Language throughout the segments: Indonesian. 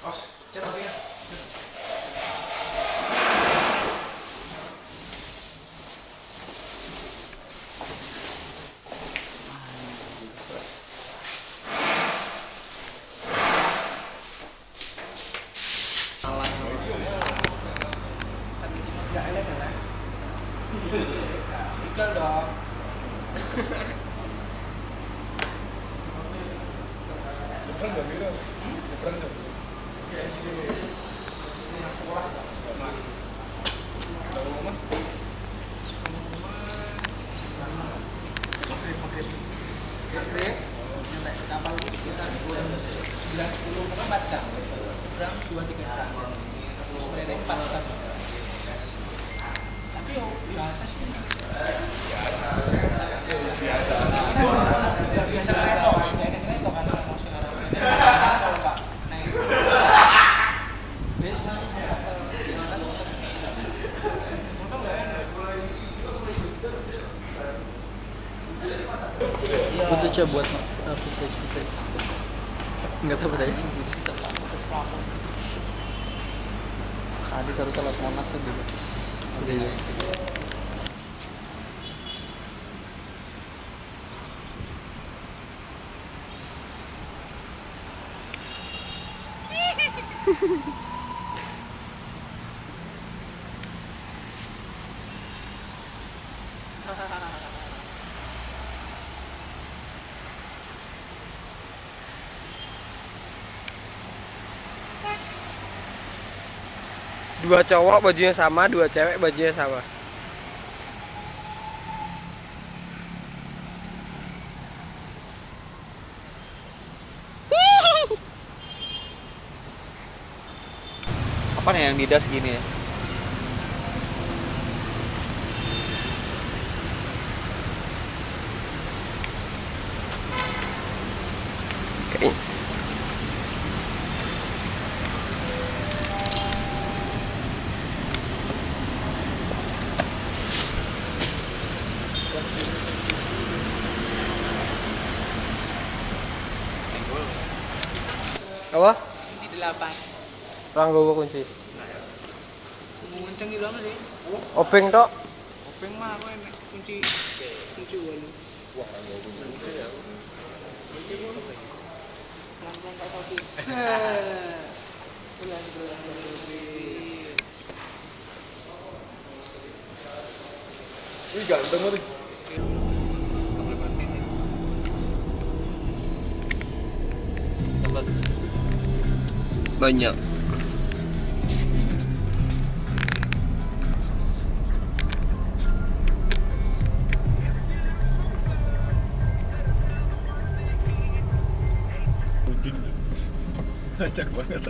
Os, cek lagi ya. Gak elegan lah. Tinggal dong. Depan gak bisa. Depan tuh. Ya sini. Ini yang sekolah. Kalau rumah. Maghrib. Nyampe ke kapal itu sekitar jam 9.10 mungkin 4 jam. Kurang 2-3 jam. Sebenarnya 4 jam. Tapi yo biasa sih. Biasa. Biasa kereta kan, kereta kan kalau sekarang. Kalau Pak naik. Bis Butuh coba buat footage. Enggak tahu tadi. Hadis harus salat Monas tuh dulu. Iya. Dua cowok bajunya sama, dua cewek bajunya sama. Apa nih yang didas gini ya? Kayaknya. Apa? kunci 8. Orang gue kunci. Kenceng gitu apa sih? Openg tok. Openg mah aku enak kunci wali. Wah, enggak kunci ya. Kunci pun pelan-pelan Kak Sofi. Pelan. Wih, ganteng banget. Banyak. Acak banget.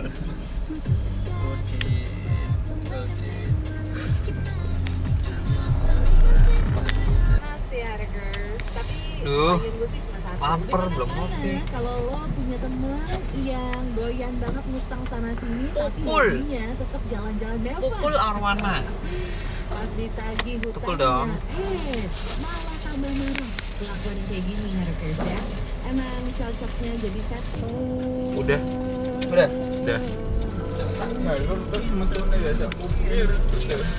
Masih ada girls, tapi Duh, bagian gue sih cuma satu. lapar, Gimana belum ngopi. kalau lo punya temen yang doyan banget ngutang sana sini, tapi Pukul. hobinya tetap jalan-jalan mewah. Pukul Arwana. Pas ditagih Pukul dong. hutangnya, malah tambah marah. Kelakuan yang kayak gini ya guys ya. Emang cocoknya jadi satu. Udah. Jalur terus metune ya sak kupir terus.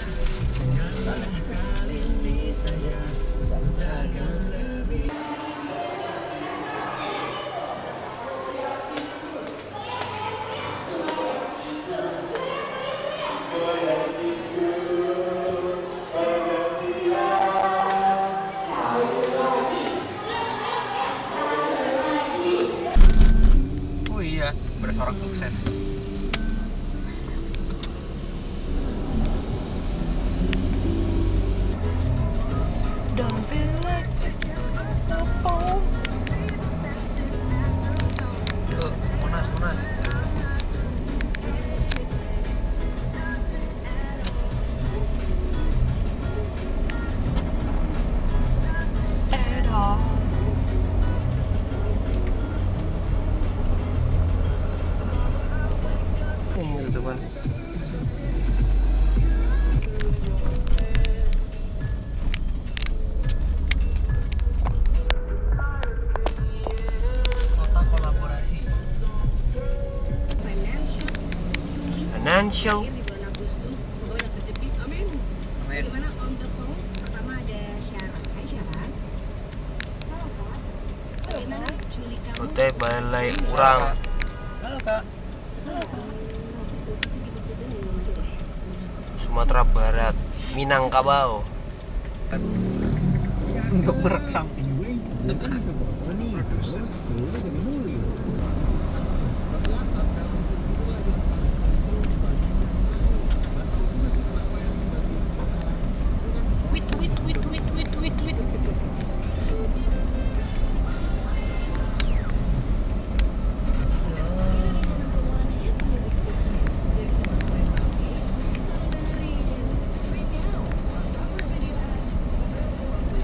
Oh iya, beras orang sukses. Tuh, Monas. Ini teman. Kota kolaborasi. Financial. Di bulan Agustus, semoga banyak rezeki. Amin. Amin. Gimana on the phone? Pertama ada Syara. Hai Syara. Halo Kak. Bagaimana Juli kamu? Hotel Balai Urang, Halo kak. Sumatera Barat, Minangkabau. Untuk merekam.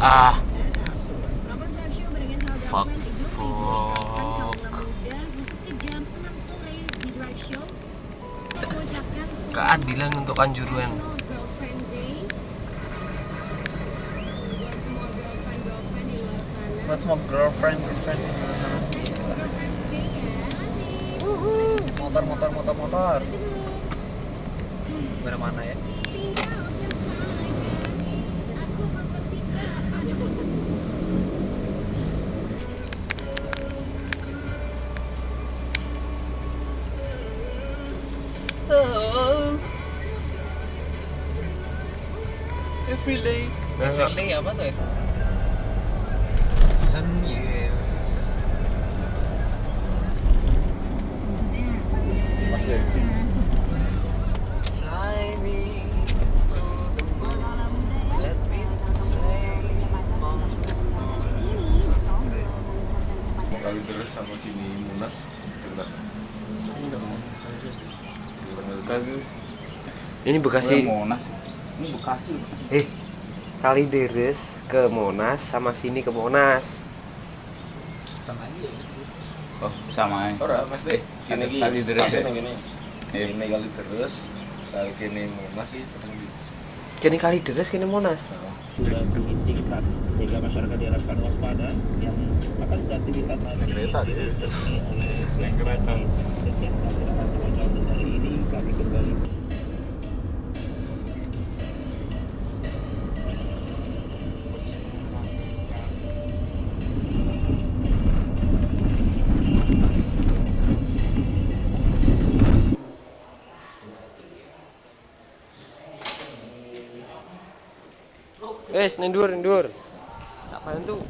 Ah, Nomor drive show barengan sama Fuck, girlfriend Idul Fitri. Kapan kamu fuck. muda masuk ke jam 6 sore di drive show? Mengucapkan keadilan untuk Kanjuruhan. National Girlfriend Day. Buat semua girlfriend di luar sana. Buat semua girlfriend di luar sana. Girlfriend's Day ya. Motor. Mana mana ya? Tinggal saja. Aku mengerti apa. Every day. Masa? Every day apa tuh ya? Sun years. Mas deh. Fly me to the moon. Let me play among the stars. Mau kali terus sama sini Munas enggak? Ini Bekasi. Monas. Ini Bekasi. Kalideres ke Monas sama sini ke Monas. Sama aja. Oh, sama aja. Ora, Mas Deh. Kini Kali terus ya? Ini kali terus. Kali kini Monas sih terus. Kini Kalideres kini Monas. durasi singkat sehingga masyarakat diharapkan waspada yang akan beraktivitas nanti Kereta deh. disertai oleh selain kereta dan yang melakukan pemantauan hari ini kami kembali Nendur. Apaan tuh?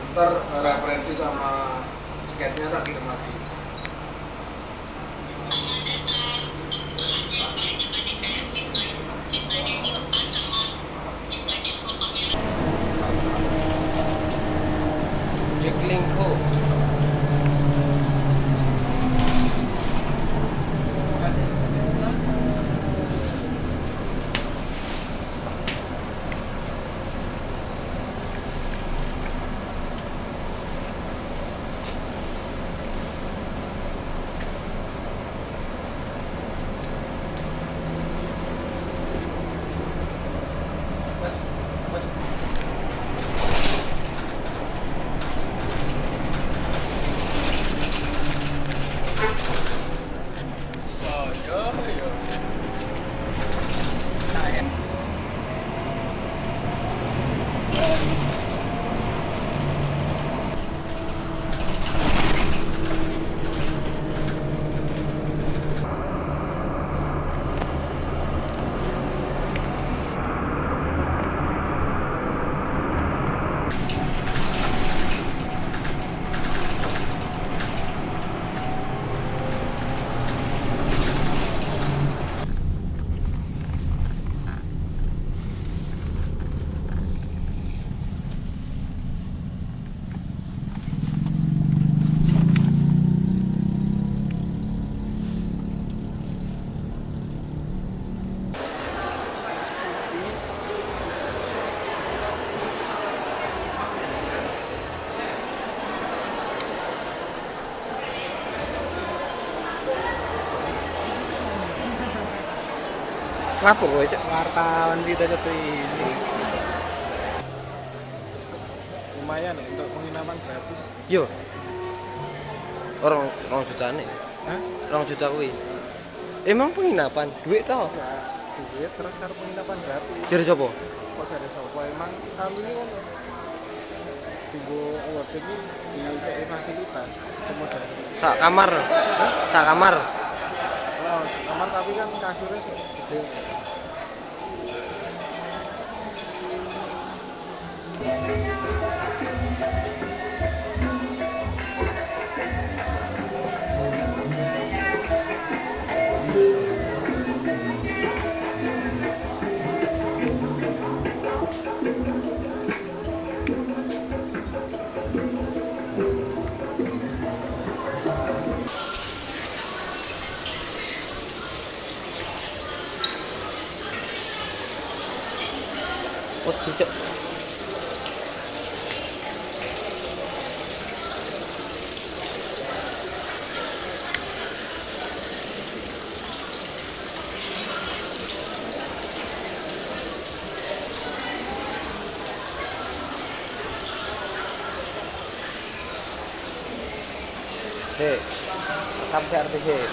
Ntar referensi sama sketnya tak kirim lagi. Jaklingko. Kenapa gue cek? Wartawan kita jatuh ini. Lumayan ya untuk penginapan gratis. Yo. Orang juta nih. Hah? 2 juta kuwi. Emang penginapan duit tau? Duit terus karo penginapan gratis. Jadi sapa? Kok cari sapa? Emang kami ini ngono. Tunggu award ini di fasilitas akomodasi. Sak kamar. Sak kamar. Kalau kamar tapi kan kasurnya gede. Oh, cicak. Hei, sampai artis hei.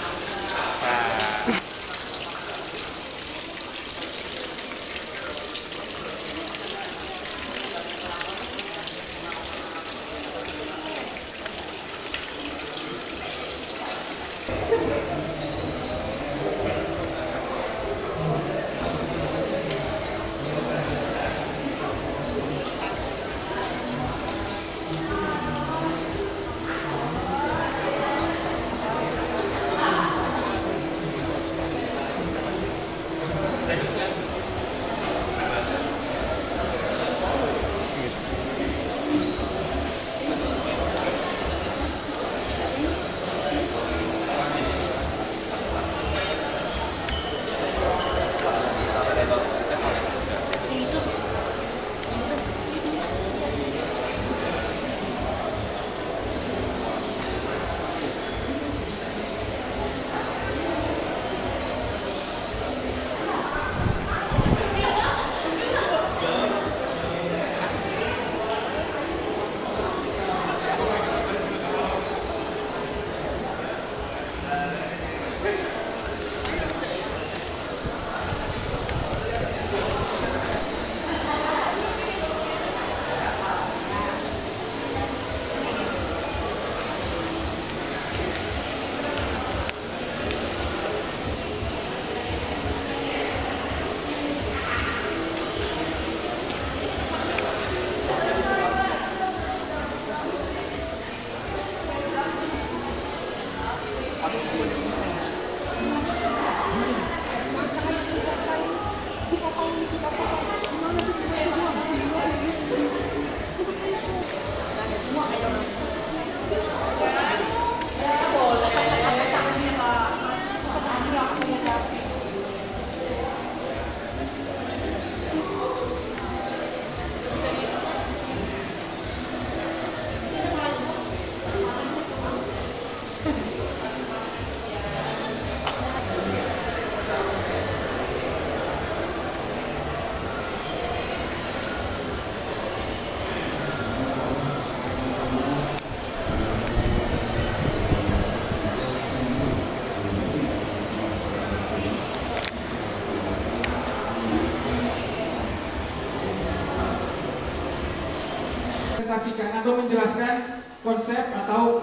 mempresentasikan atau menjelaskan konsep atau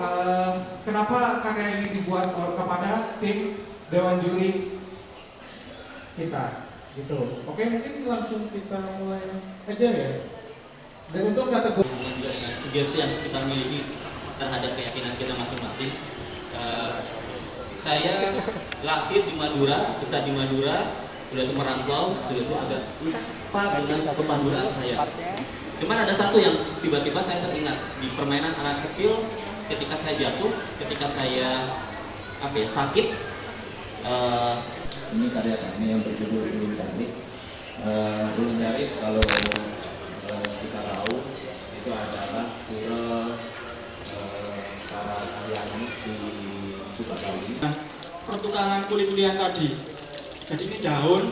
kenapa karya ini dibuat kepada tim Dewan Juri kita. Gitu. Oke, mungkin langsung kita mulai aja ya. Dan untuk kategori sugesti yang kita miliki terhadap keyakinan kita masing-masing. Saya lahir di Madura, besar di Madura, sudah itu merantau, sudah itu agak lupa dengan satu panduraan saya. Cuman ada satu yang tiba-tiba saya teringat di permainan anak kecil, ketika saya jatuh, ketika saya sakit. Ini karya kami yang berjudul Ulun Carik. Ulun Carik kalau kita tahu itu adalah pura para Alianis di Sukabumi. pertukangan kulit-kulian tadi. Jadi ini daun,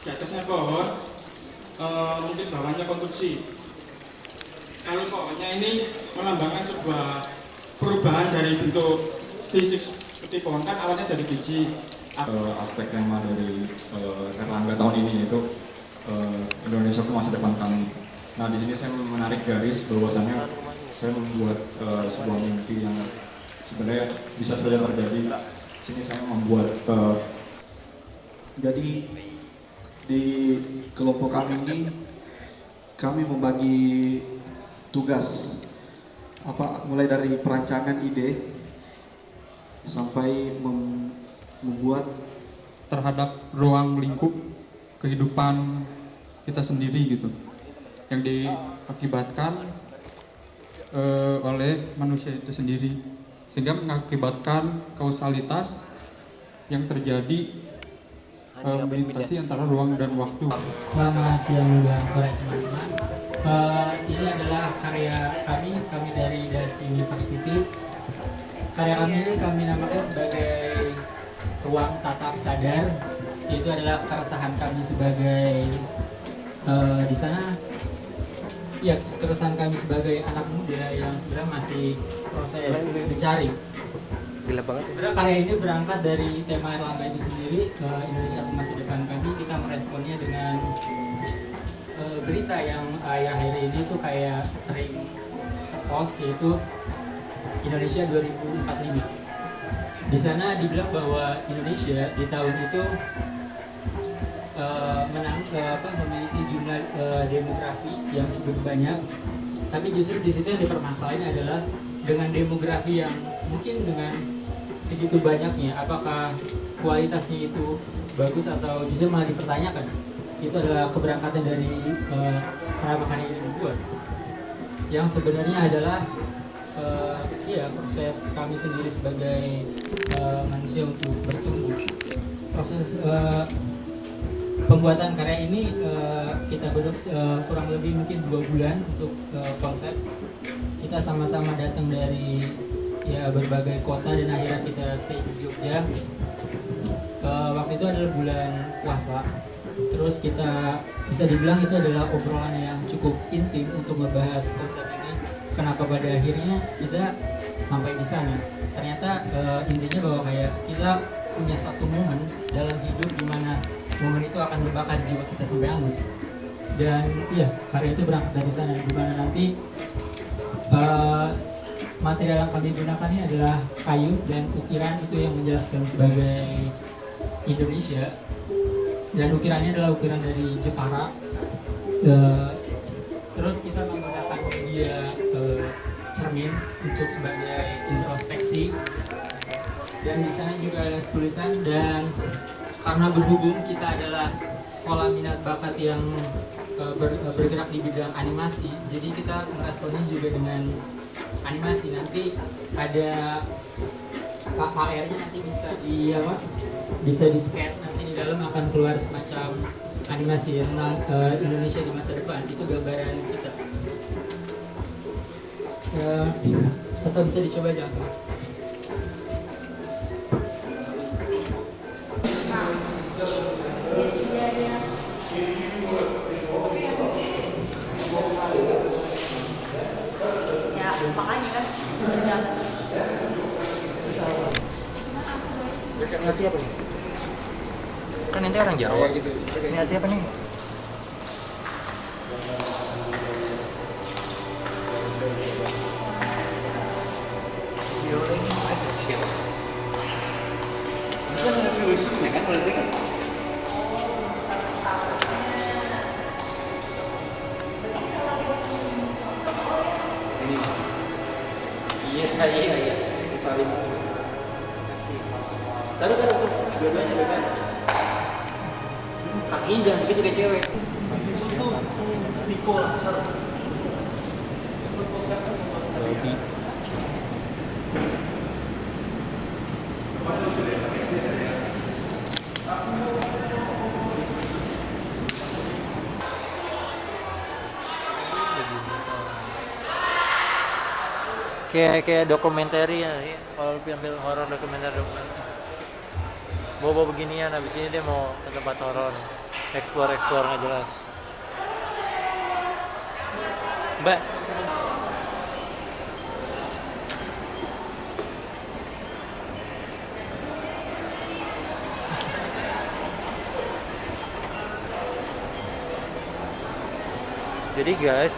di atasnya pohon, mungkin bawahnya konstruksi. Kalau pohonnya ini melambangkan sebuah perubahan dari bentuk fisik seperti pohon kan awalnya dari biji. Aspek tema dari Erlangga tahun ini yaitu Indonesia ke masa depan kami. Nah di sini saya menarik garis bahwasannya saya membuat sebuah mimpi yang sebenarnya bisa saja terjadi. Di sini saya membuat jadi di kelompok kami ini kami membagi tugas mulai dari perancangan ide sampai membuat terhadap ruang lingkup kehidupan kita sendiri gitu yang diakibatkan oleh manusia itu sendiri sehingga mengakibatkan kausalitas yang terjadi melintasi antara ruang dan waktu. Selamat siang dan sore teman-teman. Ini adalah karya kami dari Das University. Karya kami ini kami namakan sebagai ruang tatap sadar. Itu adalah keresahan kami sebagai di sana. Ya, keresahan kami sebagai anak muda yang sebenarnya masih proses mencari. Gila banget. Sebenarnya karya ini berangkat dari tema Erlangga itu sendiri, Indonesia ke masa depan kami. Kita meresponnya dengan berita yang akhir-akhir ini tuh kayak sering terpost, yaitu Indonesia 2045. Di sana dibilang bahwa Indonesia di tahun itu memiliki jumlah demografi yang cukup banyak, tapi justru di situ yang dipermasalahin adalah dengan demografi yang mungkin dengan segitu banyaknya, apakah kualitasnya itu bagus atau justru malah dipertanyakan. Itu adalah keberangkatan dari kenapa karya ini dibuat, yang sebenarnya adalah proses kami sendiri sebagai manusia untuk bertumbuh. Proses pembuatan karya ini kita berdua kurang lebih mungkin 2 bulan untuk konsep. Kita sama-sama datang dari berbagai kota dan akhirnya kita stay di Jogja. Waktu itu adalah bulan puasa. Terus kita bisa dibilang itu adalah obrolan yang cukup intim untuk membahas konsep ini. Kenapa pada akhirnya kita sampai di sana? Ternyata intinya bahwa kayak kita punya satu momen dalam hidup di mana momen itu akan membakar jiwa kita sampai hangus. Dan karya itu berangkat dari sana, di mana nanti material yang kami gunakan ini adalah kayu dan ukiran itu yang menjelaskan sebagai Indonesia. Dan ukirannya adalah ukiran dari Jepara. Terus kita menggunakan media cermin untuk sebagai introspeksi. Dan di sana juga ada tulisan, dan karena berhubung kita adalah sekolah minat bakat yang bergerak di bidang animasi, jadi kita meresponnya juga dengan animasi. Nanti ada HR-nya nanti bisa di scan, nanti di dalam akan keluar semacam animasi tentang Indonesia di masa depan. Itu gambaran kita. Atau bisa dicoba jangan. Makanya kan Nanti apa nih? Kan nanti orang Jawa gitu. Ini arti apa nih? Iya. Paling asik. Taruh tuh, dua-duanya. Kakinya jangan begitu kayak cewek. Itu Pico laser. Lobby. Kayak dokumenter ya, kalau ambil horor dokumenter. Bawa beginian, habis ini dia mau ke tempat horor, explore nggak jelas. Mbak, jadi guys,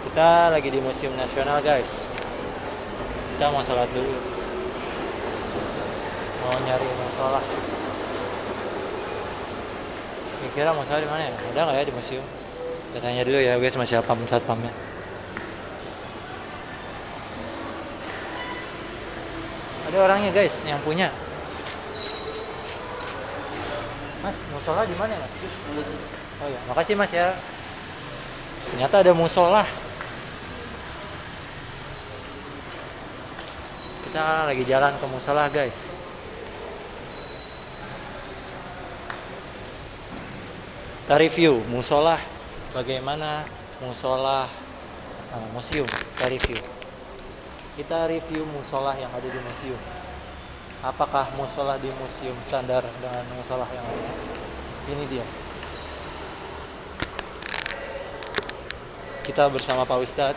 kita lagi di Museum Nasional guys. Kita mau sholat dulu, mau nyari masalah. Kira-kira mau sholat di mana ya? Ada nggak ya di museum? Kita tanya dulu ya guys, masih apa satpamnya? Ada orangnya guys yang punya. Mas, musola di mana mas? Oh ya, makasih mas ya. Ternyata ada musola. Kita lagi jalan ke musola guys. Kita review musola, bagaimana musola museum. Kita review musola yang ada di museum. Apakah musola di museum standar dengan musola yang lainnya? Ini dia. Kita bersama Pak Ustadz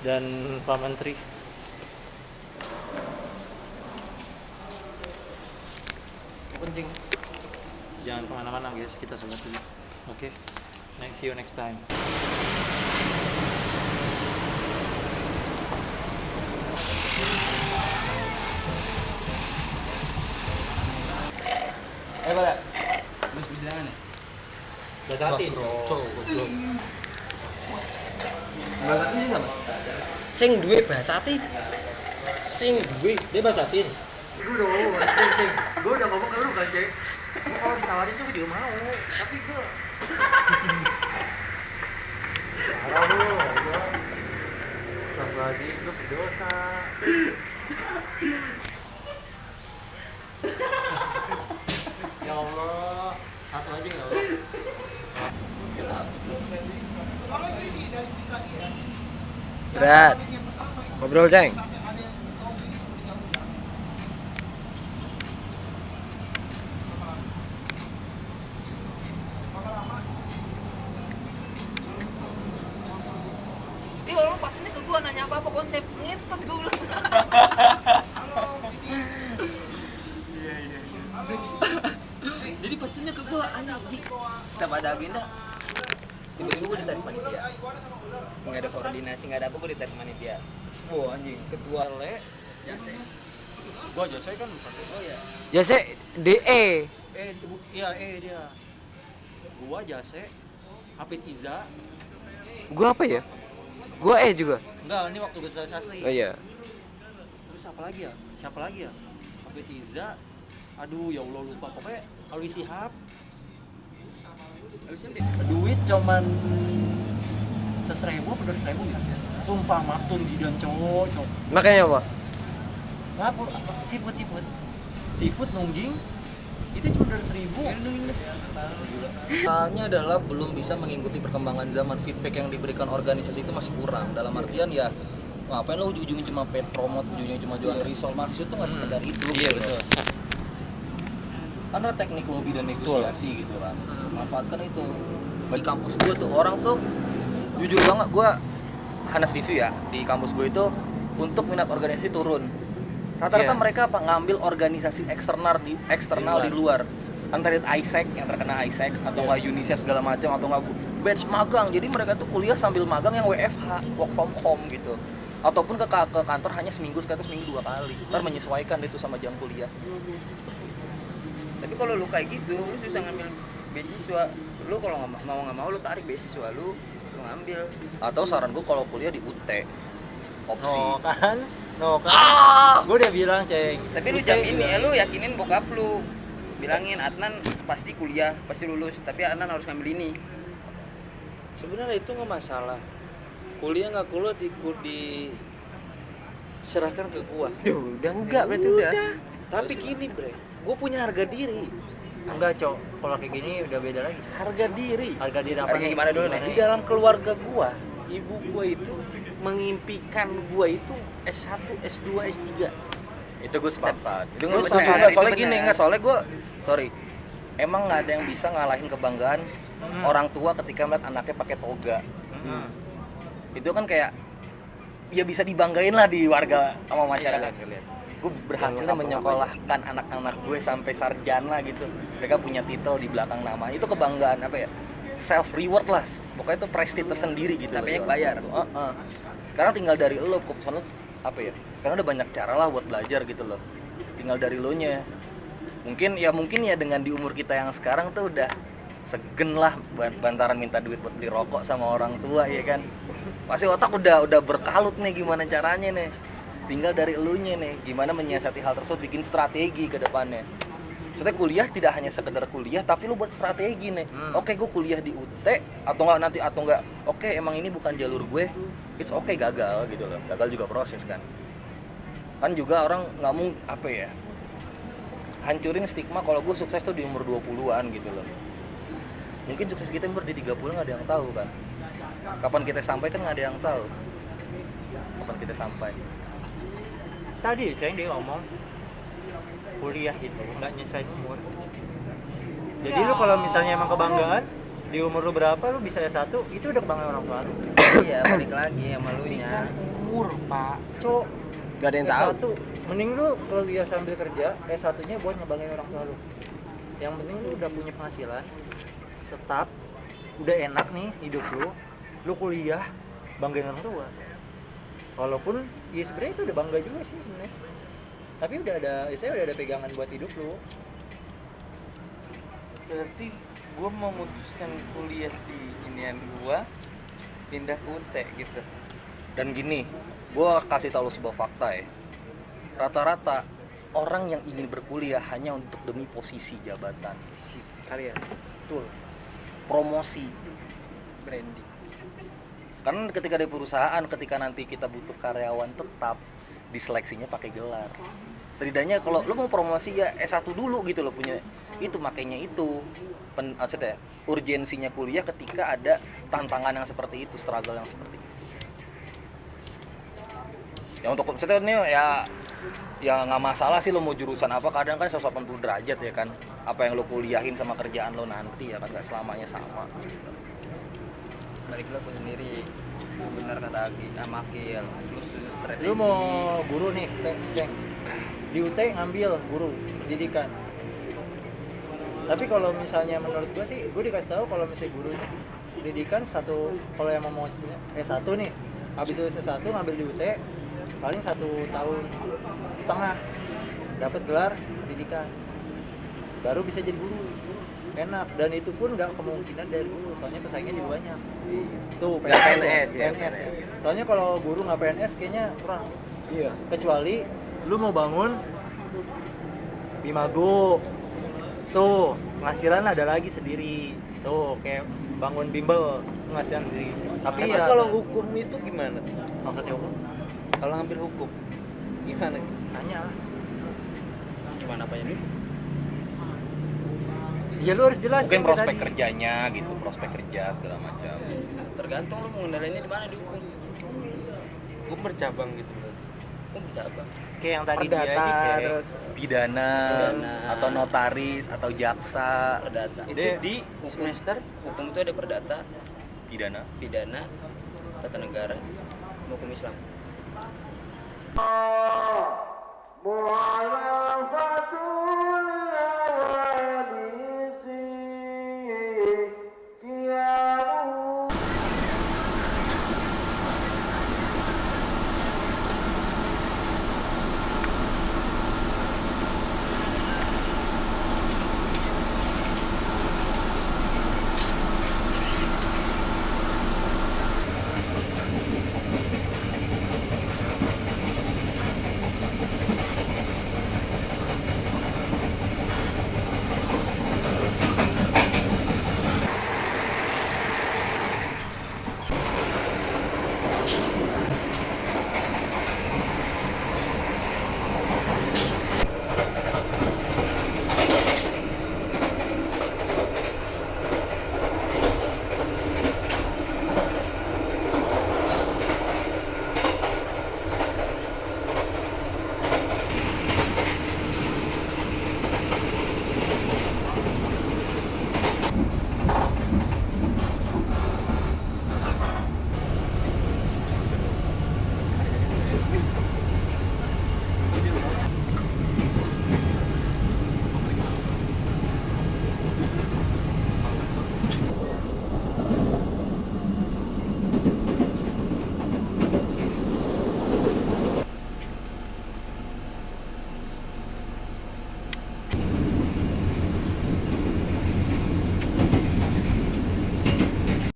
dan Pak Menteri. Penting. Jangan kemana-mana guys, kita sholat dulu. Oke, see you next time. Pada habis persidangan ya? Basatin. Goblok. Basatin sih sama? Sing duwe basatin. Dia basatin. Gue udah ngomong ke lu kan, Cek. Gue kalau ditawarin tuh gue juga mau, tapi gue parah lu. Lagi lu berdosa. Ya Allah, satu aja ya Allah. Berat. Ngobrol, Ceng. Ih, orang pacarnya ke gua nanya apa konsep ngetet gua bilang. Jadi pacarnya ke gua anak di setiap ada agenda tiba-tiba gue ditarik panitia, nggak ada koordinasi, nggak ada apa, gue ditarik panitia. Wah anjing, ketua le jase Gua jase kan bukan. oh ya Jase DE. Iya dia. Gua jase Hafid Iza. Gua apa ya? Gua juga. Enggak, ini waktu gue asli. Oh iya. Terus siapa lagi ya? Hafid Iza. Aduh ya Allah lupa, pokoknya Alwi Shihab. Duit cuman 1.000 apa 2.000 ya? Sumpah maktun jidan cowok. Makanya apa? Ngapur seafood nungging itu cuma 200.000. Soalnya adalah belum bisa mengikuti perkembangan zaman. Feedback yang diberikan organisasi itu masih kurang. Dalam artian ya ngapain lo ujung-ujungnya cuma pet promote, ujung-ujungnya cuma jual risol, mahasiswa itu nggak sekedar itu. Iya gitu. betul. Karena teknik lobby dan negosiasi gitu kan, manfaatkan itu. Di kampus gue tuh orang tuh jujur banget, gue Hanas review ya, di kampus gue itu untuk minat organisasi turun. Rata-rata mereka ngambil organisasi eksternal di luar. Antara itu ISEC yang terkena ISEC atau nggak UNICEF segala macam, atau nggak batch magang. Jadi mereka tuh kuliah sambil magang yang WFH, work from home gitu. Ataupun ke kantor hanya seminggu sekali atau seminggu 2 kali. Ntar menyesuaikan itu sama jam kuliah. tapi kalau lu kayak gitu lu susah ngambil beasiswa. Lu kalau nggak mau lu tarik beasiswa lu lu ngambil. Atau saran gue kalau kuliah di UT opsi. No kan. Gue udah bilang, Ceng. Tapi lu lu yakinin bokap lu. Bilangin Adnan pasti kuliah, pasti lulus, tapi Adnan harus ngambil ini. Sebenarnya itu nggak masalah. Kuliah nggak kuliah diserahkan ke gua. Ya udah enggak berarti udah. Tapi gini, Bre. Gua punya harga diri. Enggak, Cok. Kalau kayak gini udah beda lagi. Harga diri apa Harga nih? gimana dulu nih? Di dalam keluarga gua, ibu gua itu mengimpikan gua itu S1, S2, S3. Itu gue sepakat. Itu Gua gue sepakat. sepakat. Soalnya Itu gini, benar. enggak soalnya gue emang nggak ada yang bisa ngalahin kebanggaan orang tua ketika melihat anaknya pakai toga. Itu kan kayak ya bisa dibanggain lah di warga sama masyarakat. Gue berhasil menyekolahkan anak-anak gue sampai sarjana gitu. Mereka punya titel di belakang nama. Itu kebanggaan apa ya? Self reward lah. Pokoknya itu prestige tersendiri gitu. Sampai bayar. Sekarang tinggal dari lo, soalnya apa ya? Karena udah banyak cara lah buat belajar gitu loh. Tinggal dari lo nya. Mungkin ya dengan di umur kita yang sekarang tuh udah segen lah bantaran minta duit buat beli rokok sama orang tua ya kan. Pasti otak udah berkalut nih gimana caranya nih. Tinggal dari elunya nih gimana menyiasati hal tersebut, bikin strategi ke depannya. Soalnya kuliah tidak hanya sekedar kuliah tapi lu buat strategi nih. Oke, gue kuliah di UT atau enggak oke emang ini bukan jalur gue. It's okay gagal gitu loh. Gagal juga proses kan. Kan juga orang nggak mau apa ya? Hancurin stigma kalau gue sukses tuh di umur 20-an gitu loh. Mungkin sukses kita umur di 30 nggak ada yang tahu kan. Kapan kita sampai kan nggak ada yang tahu. Kapan kita sampai. Tadi Ceng dia ngomong kuliah itu nggak nyesain umur. Jadi lu kalau misalnya emang kebanggaan di umur lu berapa lu bisa S1, itu udah kebanggaan orang tua lu. Iya, balik lagi sama lu nya. Umur, Pak. Cok. Gak ada yang tahu. S1, mending lu kuliah sambil kerja, S1-nya buat ngebanggain orang tua lu. Yang penting lu udah punya penghasilan, tetap udah enak nih hidup lu kuliah banggain orang tua. Walaupun ya sebenarnya itu udah bangga juga sih sebenarnya. Tapi udah ada pegangan buat hidup lu. Berarti gue memutuskan kuliah di inian gue pindah ke UT gitu. Dan gini, gue kasih tahu sebuah fakta ya. Rata-rata orang yang ingin berkuliah hanya untuk demi posisi jabatan, Kalian, betul. promosi, branding. Karena ketika di perusahaan, ketika nanti kita butuh karyawan tetap, diseleksinya pakai gelar. Setidaknya kalau lo mau promosi ya S1 dulu gitu lo punya. Itu makanya itu maksudnya urgensinya kuliah ketika ada tantangan yang seperti itu, struggle yang seperti itu. Ya untuk maksudnya ini ya nggak masalah sih lo mau jurusan apa, kadang kan 180 derajat ya kan. Apa yang lo kuliahin sama kerjaan lo nanti ya kan nggak selamanya sama. Balik lo sendiri. Benar kata Akil. Terus strategi. Lu mau guru nih, Ceng. Di UT ngambil guru pendidikan. Tapi kalau misalnya menurut gue sih, gue dikasih tahu kalau misalnya guru pendidikan kalau yang mau S1 nih, habis lulus S1 ngambil di UT paling 1 tahun setengah dapat gelar pendidikan. Baru bisa jadi guru. Enak, dan itu pun nggak kemungkinan dari guru, soalnya pesaingnya juga banyak. Tuh PNS ya. Soalnya kalau guru nggak PNS kayaknya kurang. Iya. Kecuali lu mau bangun Bimago, tuh penghasilan ada lagi sendiri. Tuh kayak bangun bimbel penghasilan sendiri. Tapi ya kalau hukum itu gimana? Maksudnya hukum? Kalau ngambil hukum gimana? Tanya lah. Gimana apanya nih? Ya lu harus jelas. Mungkin prospek kerjanya gitu, prospek kerja segala macam. Tergantung lu mengendalinya di mana di hukum. Hukum bercabang gitu. Hukum bercabang. Kayak yang tadi Perdata, dia aja, terus pidana atau notaris atau jaksa. Perdata. Itu di semester Hukum itu ada perdata, pidana, tata negara, hukum Islam. Mu'alafatu